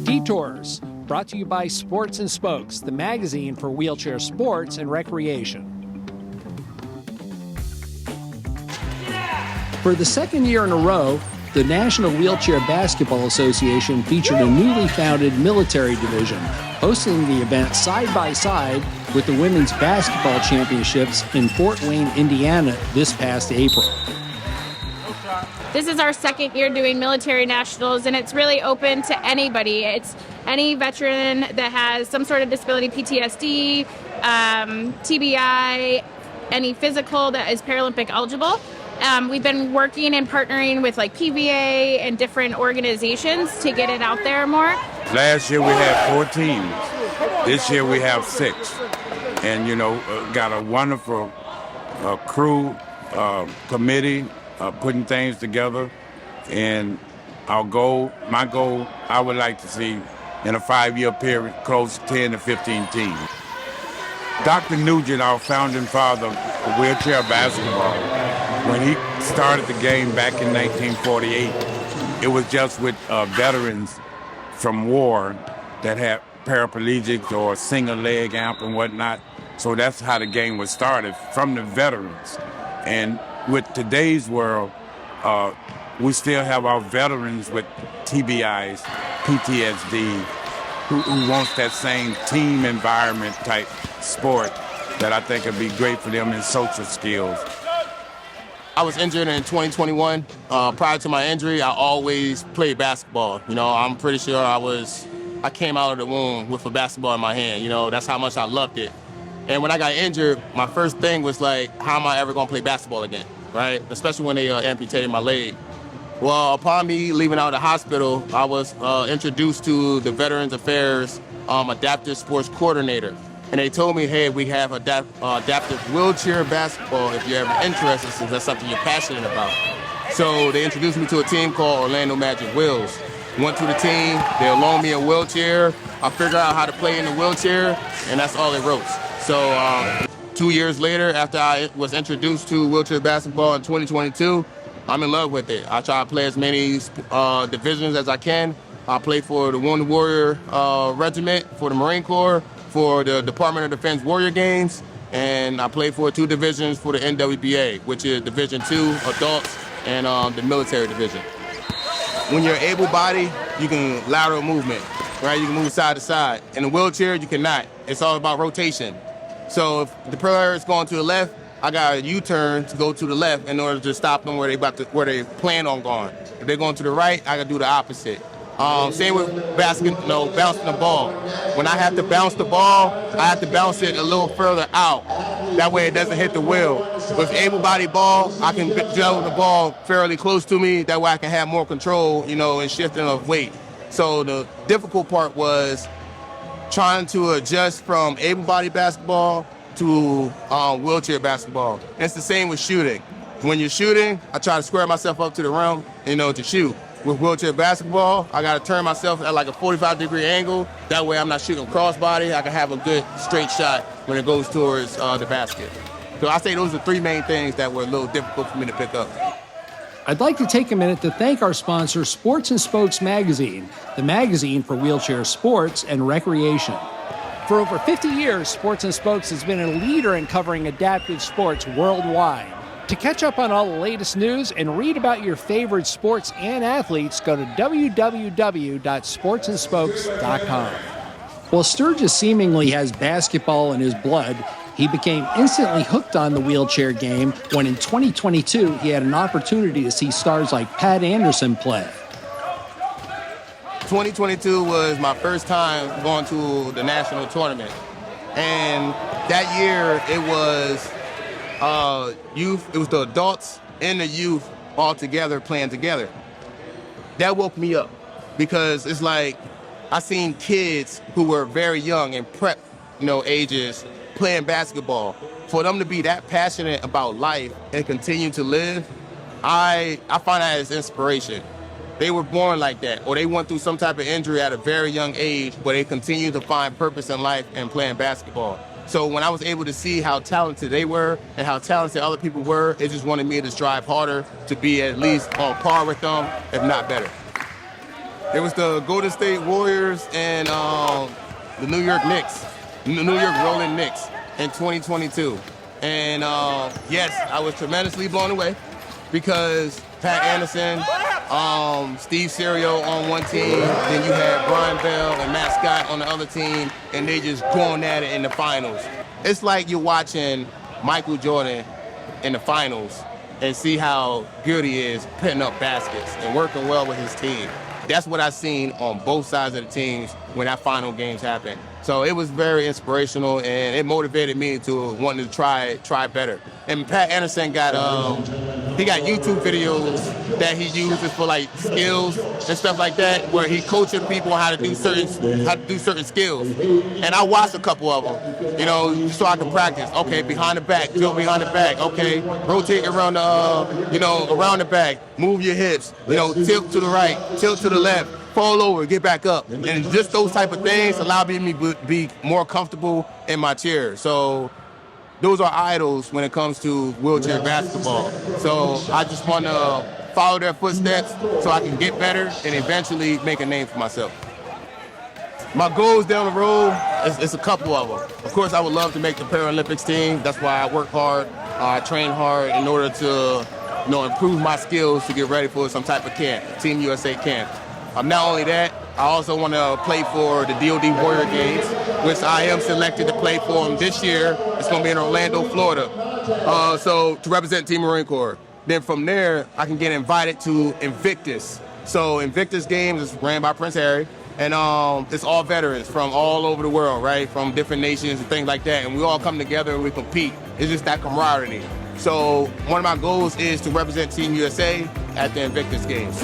Detours, brought to you by Sports and Spokes, the magazine for wheelchair sports and recreation. For the second year in a row, the National Wheelchair Basketball Association featured a newly founded military division, hosting the event side by side with the Women's Basketball Championships in Fort Wayne, Indiana this past April. This is our second year doing military nationals, and it's really open to anybody. It's any veteran that has some sort of disability, PTSD, TBI, any physical that is Paralympic eligible. We've been working and partnering with like PVA and different organizations to get it out there more. Last year we had 4 teams. This year we have 6. And, got a wonderful crew, committee, putting things together. And my goal, I would like to see in a 5-year period, close to 10 to 15 teams. Dr. Nugent, our founding father of wheelchair basketball, when he started the game back in 1948, it was just with veterans from war that had paraplegics or single leg amp and whatnot. So that's how the game was started, from the veterans. And with today's world, we still have our veterans with TBIs, PTSD, who wants that same team environment type sport that I think would be great for them in social skills. I was injured in 2021. Prior to my injury, I always played basketball. I'm pretty sure I came out of the womb with a basketball in my hand. That's how much I loved it. And when I got injured, my first thing was like, how am I ever gonna play basketball again, right? Especially when they amputated my leg. Well, upon me leaving out of the hospital, I was introduced to the Veterans Affairs Adaptive Sports Coordinator. And they told me, hey, we have adaptive wheelchair basketball if you're ever interested, since that's something you're passionate about. So they introduced me to a team called Orlando Magic Wheels. Went to the team, they loaned me a wheelchair. I figured out how to play in the wheelchair, and that's all it wrote. So 2 years later, after I was introduced to wheelchair basketball in 2022, I'm in love with it. I try to play as many divisions as I can. I play for the Wounded Warrior Regiment, for the Marine Corps, for the Department of Defense Warrior Games, and I play for 2 divisions for the NWBA, which is Division II Adults and the Military Division. When you're able-bodied, you can lateral movement, right? You can move side to side. In a wheelchair, you cannot. It's all about rotation. So if the player is going to the left, I got a U-turn to go to the left in order to stop them where they plan on going. If they're going to the right, I gotta do the opposite. Same with bouncing the ball. When I have to bounce the ball, I have to bounce it a little further out. That way it doesn't hit the wheel. With able-bodied ball, I can juggle the ball fairly close to me. That way I can have more control, in shifting of weight. So the difficult part was trying to adjust from able-bodied basketball to wheelchair basketball. And it's the same with shooting. When you're shooting, I try to square myself up to the rim, to shoot. With wheelchair basketball, I got to turn myself at like a 45-degree angle. That way I'm not shooting crossbody. I can have a good straight shot when it goes towards the basket. So I say those are 3 main things that were a little difficult for me to pick up. I'd like to take a minute to thank our sponsor, Sports and Spokes Magazine, the magazine for wheelchair sports and recreation. For over 50 years, Sports and Spokes has been a leader in covering adaptive sports worldwide. To catch up on all the latest news and read about your favorite sports and athletes, go to www.sportsandspokes.com. While Sturgis seemingly has basketball in his blood, he became instantly hooked on the wheelchair game when in 2022 he had an opportunity to see stars like Pat Anderson play. 2022 was my first time going to the national tournament. And that year it was youth, it was the adults and the youth all together playing together. That woke me up because it's like I seen kids who were very young and prep, ages playing basketball. For them to be that passionate about life and continue to live, I find that as inspiration. They were born like that, or they went through some type of injury at a very young age, but they continue to find purpose in life and playing basketball. So when I was able to see how talented they were and how talented other people were, it just wanted me to strive harder to be at least on par with them, if not better. It was the Golden State Warriors and the New York Knicks, New York Rolling Knicks in 2022. And yes, I was tremendously blown away because Pat Anderson, Steve Serio on one team, then you had Brian Bell and Matt Scott on the other team, and they just going at it in the finals. It's like you're watching Michael Jordan in the finals and see how good he is putting up baskets and working well with his team. That's what I've seen on both sides of the teams when that final games happened. So it was very inspirational, and it motivated me to want to try better. And Pat Anderson got YouTube videos that he uses for like skills and stuff like that, where he coaching people how to do certain skills. And I watched a couple of them, you know, so I can practice. Okay, behind the back, tilt behind the back. Okay, rotate around the around the back, move your hips. You know, tilt to the right, tilt to the left. Fall over, get back up. And just those type of things allow me to be more comfortable in my chair. So those are idols when it comes to wheelchair basketball. So I just want to follow their footsteps so I can get better and eventually make a name for myself. My goals down the road, it's a couple of them. Of course, I would love to make the Paralympics team. That's why I work hard, I train hard in order to improve my skills to get ready for some type of camp, Team USA camp. Not only that, I also want to play for the DoD Warrior Games, which I am selected to play for them this year. It's going to be in Orlando, Florida, so to represent Team Marine Corps. Then from there, I can get invited to Invictus. So Invictus Games is ran by Prince Harry, and it's all veterans from all over the world, right, from different nations and things like that, and we all come together and we compete. It's just that camaraderie. So one of my goals is to represent Team USA at the Invictus Games.